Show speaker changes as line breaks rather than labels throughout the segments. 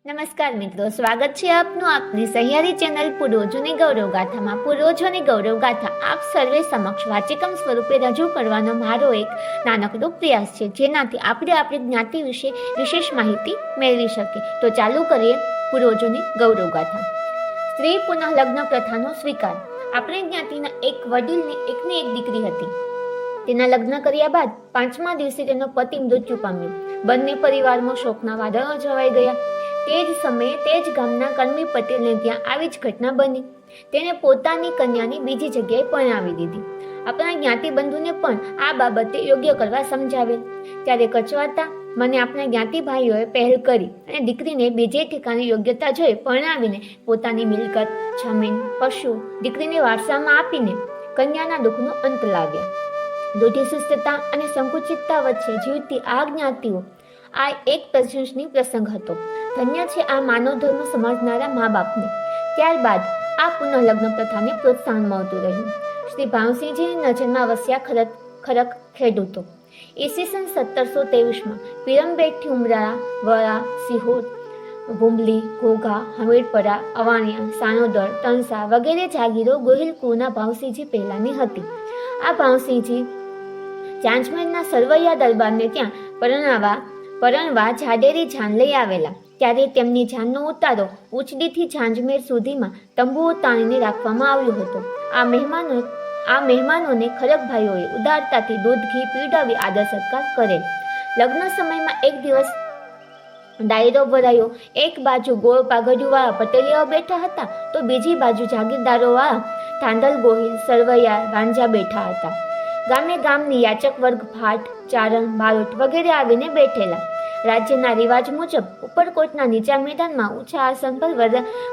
નમસ્કાર મિત્રો, સ્વાગત છે આપનું આપની સહિયારી ચેનલ પૂર્વજોની ગૌરવ ગાથામાં। પૂર્વજોની ગૌરવ ગાથા આપ સર્વે સમક્ષ વાચિકમ સ્વરૂપે રજૂ કરવાનો મારો એક નાનકડો પ્રયાસ છે, જેનાથી આપણે આપણી જ્ઞાતિ વિશે વિશેષ માહિતી મેળવી શકીએ। તો ચાલુ કરીએ પૂર્વજોની ગૌરવ ગાથા। સ્ત્રી પુનઃલગ્ન પ્રથાનો સ્વીકાર। આપણી જ્ઞાતિના એક વડીલની એકની એક દીકરી હતી। તેના લગ્ન કર્યા બાદ 5મા દિવસે તેનો પતિ મૃત્યુ પામ્યો। બંને પરિવારમાં શોકના વાદળો છવાઈ ગયા। તે જ સમયે તે જ ગામના કર્મી પટેલને ત્યાં આવી જ ઘટના બની। તેને પોતાની કન્યાની બીજી જગ્યાએ પરણાવી દીધી। આપણા જ્ઞાતિબંધુને પણ આ બાબતે યોગ્ય કરવા સમજાવેલ। ત્યારે કચવાતા મને આપણા જ્ઞાતિ ભાઈઓએ પહેલ કરી અને દીકરીને બીજે ઠેકાણે યોગ્યતા જોઈ પરણાવીને પોતાની મિલકત, જમીન, પશુ દીકરીને વારસામાં આપીને કન્યાના દુઃખનો અંત લાવ્યા। રૂઢિચુસ્તતા અને સંકુચિતતા વચ્ચે જીવતી આ જ્ઞાતિઓ આ એક પ્રશંસનીય પ્રસંગ હતો। ધન્ય છે આ માનવ ધર્મ સમજનારા મા બાપને। ત્યારબાદ આ પુનઃલગ્ન પ્રથાને પ્રોત્સાહન મળતું રહ્યું। શ્રી ભાવસિંહજીની નજરમાં વસ્યા ખરક ખેડૂતો। ઈસવીસન 1723માં પીરમબેટથી ઉમરાળા, વડા, સિહોર, ભૂંબલી, ઘોઘા, હમીરપરા, અવાણિયા, સાણોદર, તણસા વગેરે જાગીરો ગોહિલ કુળના ભાવસિંહજી પહેલાની હતી। આ ભાવસિંહજી ચાંચમેરના સરવૈયા દરબારને ત્યાં પરણવા જાડેરી જાન લઈ આવેલા। ત્યારે તેમની જાનનો ઉતારો ઉચડીથી ઝાંઝમેર સુધીમાં તંબુઓ તાણીને રાખવામાં આવ્યો હતો। આ મહેમાનોને ખરકભાઈઓએ ઉદારતાથી દૂધ ઘી પીવડાવી આદર સત્કાર કરેલ। લગ્ન સમયમાં એક દિવસ ડાયરો ભરાયો। એક બાજુ ગોળ પાઘડીવાળા પટેલિયાઓ બેઠા હતા, તો બીજી બાજુ જાગીરદારોવાળા ધાંધલ, ગોહિલ, સરવૈયા, રાંઝા બેઠા હતા। ગામે ગામની યાચક વર્ગ, ભાટ, ચારણ, બારોટ વગેરે આવીને બેઠેલા। રાજ્યના રિવાજ મુજબ ઉપરકોટના નીચા મેદાનમાં ઊંચા આસન પર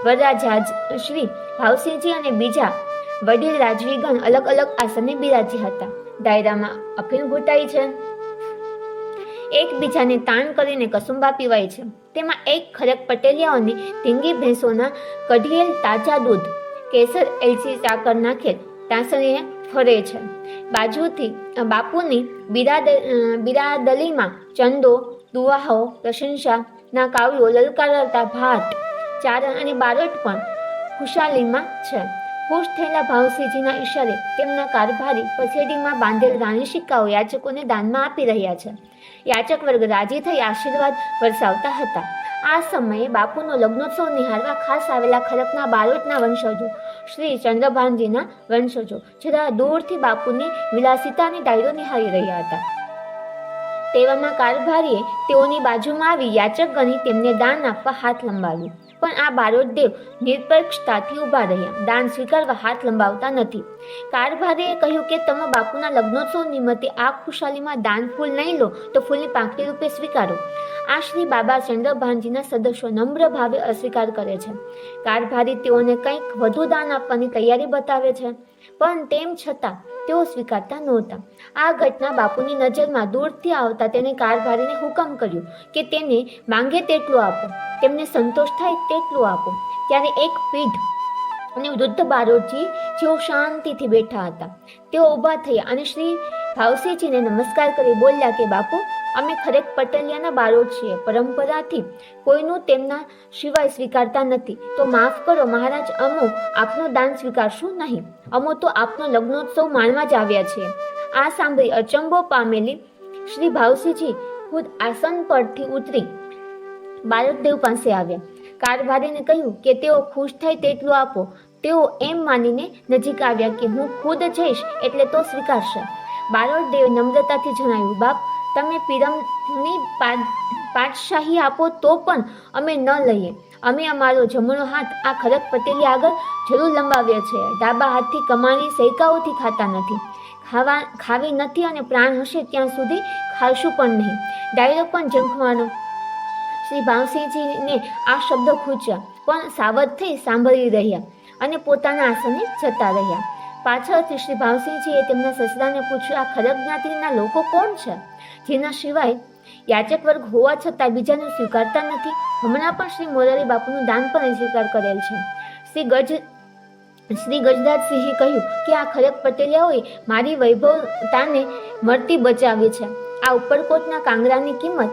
વરરાજા શ્રી ભાવસિંહજી અને બીજા વડીલ રાજવીગણ અલગ અલગ આસને બિરાજ્યા હતા। ડાયરામાં અફીણ ઘૂંટાઈ છે, એકબીજાને તાણ કરીને કસુંબા પીવાય છે। તેમાં એક ખરક પટેલિયાઓની ધીંગી ભેંસોના કઢિયેલ તાજા દૂધ, કેસર, એલચી, સાકર નાખેલ તાસણીએ ફરે છે। બાજુથી બાપુની બિરાદલીમાં ચંદો, દુઆઓ, પ્રશંસાના કાવ્યો લલકારતા ભાટ, ચારણ અને બારોટ પણ ખુશાલીમાં છે। ખુશ થયેલા ભાવસિંહજીના ઈશારે તેમના કારભારી પસેડીમાં બાંધેલ રાણી સિક્કાઓ યાચકોને દાનમાં આપી રહ્યા છે। યાચક વર્ગ રાજી થઈ આશીર્વાદ વરસાવતા હતા। આ સમયે બાપુનો લગ્નોત્સવ નિહાળવા ખાસ આવેલા ખરકના બારોટના વંશજો શ્રી ચંદ્રભાનજીના વંશજો જરા દૂરથી બાપુની વિલાસિતાની ડાયરો નિહાળી રહ્યા હતા। તેવામાં કારભારીએ તેઓની બાજુમાં આવી યાચક ગણી તેમને દાન આપવા હાથ લંબાવ્યું, પણ આ બારોટ દેવ નિરપેક્ષતાથી ઊભા રહ્યા, દાન સ્વીકારવા હાથ લંબાવતા નથી। કારભારીએ કહ્યું કે તમે બાપુના લગ્નોત્સવ નિમિત્તે આ ખુશાલીમાં દાન ફૂલ નહીં લો તો ફૂલની પાંખડી રૂપે સ્વીકારો। આ શ્રી બાબા ચંદ્રભાનજીના સદસ્યો નમ્ર ભાવે અસ્વીકાર કરે છે। કારભારી તેઓને કંઈક વધુ દાન આપવાની તૈયારી બતાવે છે, પણ તેમ છતાં તેઓ સ્વીકારતા નહોતા। આ ઘટના બાપુની નજરમાં દૂરથી આવતા તેને કારભારીને હુકમ કર્યો કે તેને માંગે તેટલું આપો, તેમને સંતોષ થાય તેટલું આપો। ત્યારે એક પીઢ અને વૃદ્ધ બારોટજી જેઓ શાંતિથી બેઠા હતા, તેઓ ઊભા થયા અને શ્રી ભાવસિંહજીને નમસ્કાર કરી બોલ્યા કે બાપુ, અમે ખરેક પટેલિયાના બારોટ છીએ, પરંપરાથી કોઈનું તેમના સિવાય સ્વીકારતા નથી, તો માફ કરો મહારાજ, અમો આપનું દાન સ્વીકારશું નહીં, અમો તો આપનો લગ્નોત્સવ માણવા જ આવ્યા છીએ। આ સાંભળી અચંબો પામેલી શ્રી ભાવસિંહજી ખુદ આસન પરથી ઉતરી બારોટદેવ પાસે આવ્યા। કારભારીને કહ્યું કે તેઓ ખુશ થાય તેટલું આપો। તેઓ એમ માનીને નજીક આવ્યા કે હું ખુદ જઈશ એટલે તો સ્વીકારશે। બારોટદેવે નમ્રતાથી જણાવ્યું, બાપ, તમે પીરમની પાટશાહી આપો તો પણ અમે ન લઈએ। અમે અમારો જમણો હાથ આ ખરક પટેલી આગળ જરૂર લંબાવ્યો છે। ડાબા હાથથી કમાણી સૈકાઓથી ખાતા નથી, ખાવી નથી અને પ્રાણ હશે ત્યાં સુધી ખાશું પણ નહીં। ડાયરો પણ ઝંખવાનો। શ્રી ભાવસિંહજીને આ શબ્દો ખૂચ્યા, પણ સાવધ થઈ સાંભળી રહ્યા અને પોતાના આસને જતા રહ્યા। પાછળથી શ્રી ભાવસિંહજીએ તેમના સસરાને પૂછ્યું, આ ખરક જ્ઞાતિના લોકો કોણ છે, જેના સિવાય યાચક વર્ગ હોવા છતાં બીજાને સ્વીકારતા નથી? હમણાં પણ શ્રી મોરારી બાપુનું દાન પણ સ્વીકાર કરેલ છે। શ્રી ગજરાજસિંહે કહ્યું કે આ ખરક પટેલિયાઓએ મારી વૈભવતાને મળતી બચાવી છે। આ ઉપરકોટના કાંગરાની કિંમત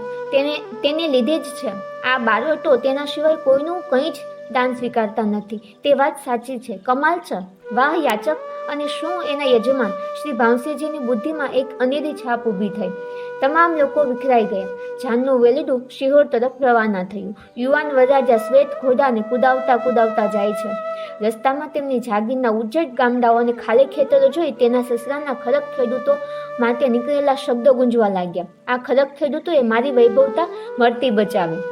તેને લીધે જ છે. આ બારોટો તેના સિવાય કોઈનું કંઈ જ દાન સ્વીકારતા નથી. તે વાત સાચી છે. કમાલ છે. વાહ યાચક! અને શું એના યજમાન શ્રી ભાવસિંહજીની બુદ્ધિમાં એક અનેરી છાપ ઊભી થઈ. તમામ લોકો વિખરાઈ ગયા. જાનનું વેલડું શિહોર તરફ રવાના થયું. યુવાન વરરાજા શ્વેત ઘોડાને કુદાવતા કુદાવતા જાય છે. રસ્તામાં તેમની જાગીરના ઉજ્જડ ગામડાઓ અને ખાલી ખેતરો જોઈ તેના સસરાના ખરક ખેડૂતો માટે નીકળેલા શબ્દો ગુંજવા લાગ્યા. આ ખરક ખેડૂતોએ મારી વૈભવતા મળતી બચાવી.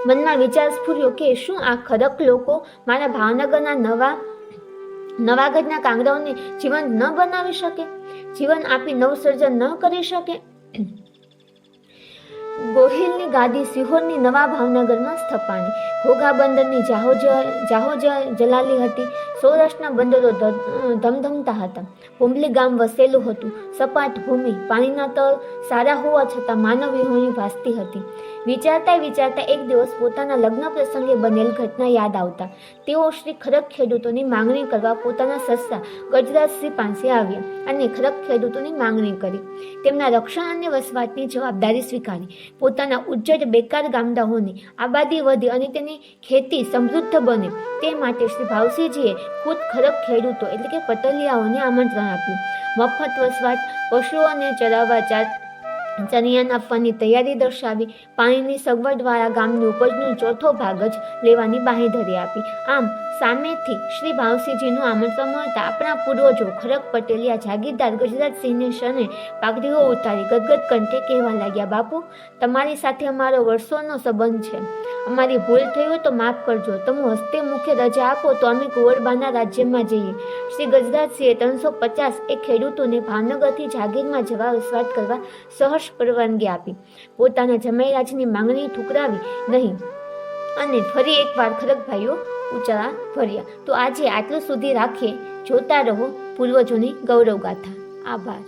મનમાં વિચાર સ્ફુર્યો કે શું આ ખરક લોકો મારા ભાવનગરના નવાગઢના કાંગરાઓને જીવંત ન બનાવી શકે, જીવન આપી નવસર્જન ન કરી શકે? ગોહિલની ગાદી સિહોરની નવા ભાવનગરમાં સ્થપાણી. ઘોઘા બંદરની જાહો જલાલી હતી. સૌરાષ્ટ્રના બંદરો ધમધમતા હતા. હુંબલી ગામ વસેલું હતું. સપાટ ભૂમિ, પાણીના તળ સારા હોવા છતાં માનવ વિહોણી ભાસતી હતી. વિચારતા એક દિવસ પોતાના લગ્ન પ્રસંગે બનેલ ઘટના યાદ આવતા તેઓ શ્રી ખરક ખેડૂતોની માંગણી કરવા પોતાના સસરા ગજરાજસિંહ પાસે આવ્યા અને ખરક ખેડૂતોની માંગણી કરી. તેમના રક્ષણ અને વસવાટની જવાબદારી સ્વીકારી. પોતાના ઉજ્જડ બેકાર ગામડાઓની આબાદી વધે અને તેની ખેતી સમૃદ્ધ બને તે માટે શ્રી ભાવસિંહજીએ ખુદ ખરક ખેડૂતો એટલે કે પટલિયાઓને આમંત્રણ આપ્યું. મફત વસવાટ, પશુઓને ચરાવવા ચરિયાણ આપવાની તૈયારી દર્શાવી. પાણીની સગવડવાળા ગામની ઉપજનો ચોથો ભાગ જ લેવાની બાંહેધરી આપી. આમ સામેથી શ્રી ભાવસિંહજીનું આમંત્રણ મળતા આપણા પૂર્વજો ખરક પટેલિયા જાગીરદાર ગજરાજસિંહને શરણે પાઘડીઓ ઉતારી ગદગદ કંઠે કહેવા લાગ્યા, બાપુ, તમારી સાથે અમારો વર્ષોનો સંબંધ છે. અમારી ભૂલ થઈ હોય તો માફ કરજો. તમે હસ્તે મુખે રજા આપો તો અમે કુંવરબાના રાજ્યમાં જઈએ. શ્રી ગજરાજસિંહે 350 એ ખેડૂતોને ભાવનગરથી જાગીરમાં જવા વસવાટ કરવા સહર્ષ પરવાનગી આપી. પોતાના જમાઈરાજની માંગણી ઠુકરાવી નહીં અને ફરી એકવાર ખરક ભાઈઓ ઉચાળા ભર્યા. તો આજે આટલું સુધી રાખીએ. જોતા રહો પૂર્વજોની ગૌરવ ગાથા. આભાર.